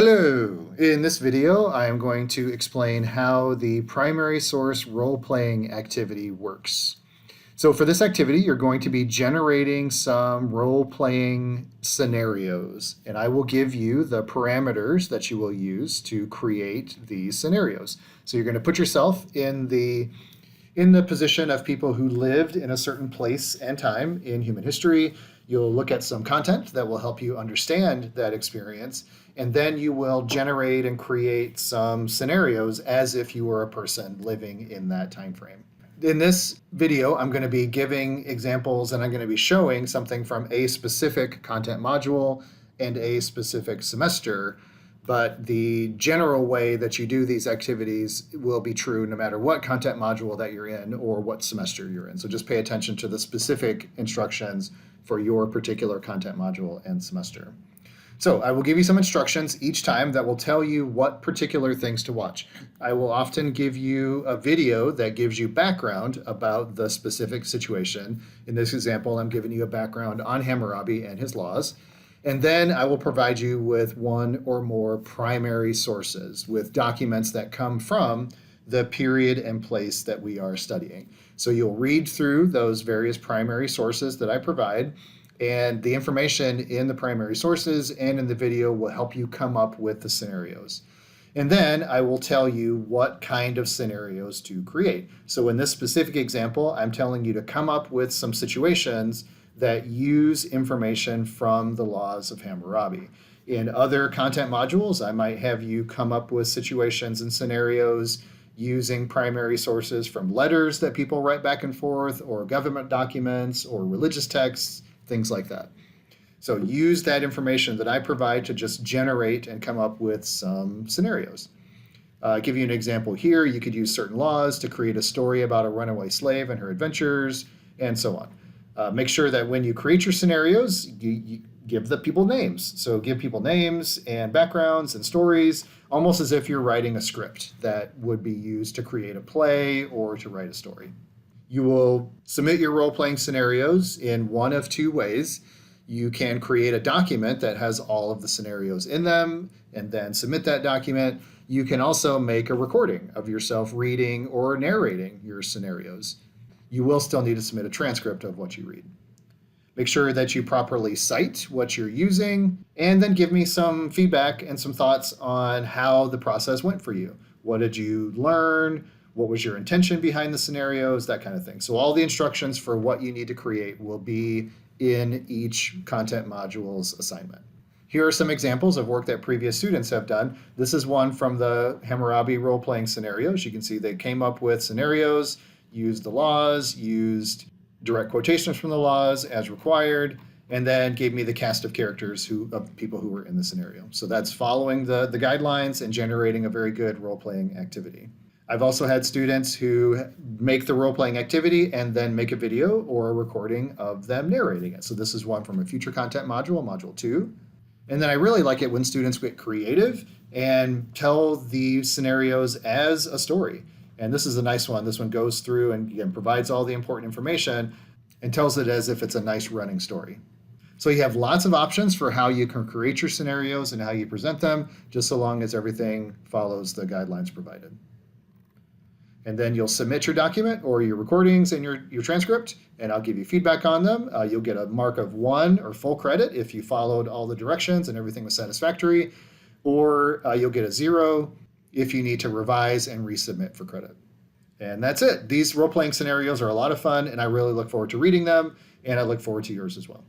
Hello! In this video, I am going to explain how the primary source role-playing activity works. So for this activity, you're going to be generating some role-playing scenarios, and I will give you the parameters that you will use to create these scenarios. So you're going to put yourself in the position of people who lived in a certain place and time in human history. You'll look at some content that will help you understand that experience, and then you will generate and create some scenarios as if you were a person living in that time frame. In this video, I'm going to be giving examples and I'm going to be showing something from a specific content module and a specific semester, but the general way that you do these activities will be true no matter what content module that you're in or what semester you're in. So just pay attention to the specific instructions for your particular content module and semester. So I will give you some instructions each time that will tell you what particular things to watch. I will often give you a video that gives you background about the specific situation. In this example, I'm giving you a background on Hammurabi and his laws. And then I will provide you with one or more primary sources with documents that come from the period and place that we are studying. So you'll read through those various primary sources that I provide, and the information in the primary sources and in the video will help you come up with the scenarios. And then I will tell you what kind of scenarios to create. So in this specific example, I'm telling you to come up with some situations that use information from the laws of Hammurabi. In other content modules, I might have you come up with situations and scenarios using primary sources from letters that people write back and forth, or government documents, or religious texts, things like that. So use that information that I provide to just generate and come up with some scenarios. I'll give you an example here. You could use certain laws to create a story about a runaway slave and her adventures, and so on. Make sure that when you create your scenarios, you give the people names. So give people names and backgrounds and stories, almost as if you're writing a script that would be used to create a play or to write a story. You will submit your role-playing scenarios in one of two ways. You can create a document that has all of the scenarios in them and then submit that document. You can also make a recording of yourself reading or narrating your scenarios. You will still need to submit a transcript of what you read. Make sure that you properly cite what you're using, and then give me some feedback and some thoughts on how the process went for you. What did you learn? What was your intention behind the scenarios? That kind of thing. So all the instructions for what you need to create will be in each content module's assignment. Here are some examples of work that previous students have done. This is one from the Hammurabi role-playing scenarios. You can see they came up with scenarios, used the laws, used direct quotations from the laws as required, and then gave me the cast of characters of people who were in the scenario. So that's following the guidelines and generating a very good role-playing activity. I've also had students who make the role-playing activity and then make a video or a recording of them narrating it. So this is one from a future content module, module 2. And then I really like it when students get creative and tell the scenarios as a story. And this is a nice one. This one goes through and again provides all the important information and tells it as if it's a nice running story. So you have lots of options for how you can create your scenarios and how you present them, just so long as everything follows the guidelines provided. And then you'll submit your document or your recordings and your transcript, and I'll give you feedback on them. You'll get a mark of 1 or full credit if you followed all the directions and everything was satisfactory, or you'll get a 0 if you need to revise and resubmit for credit. And that's it. These role-playing scenarios are a lot of fun, and I really look forward to reading them, and I look forward to yours as well.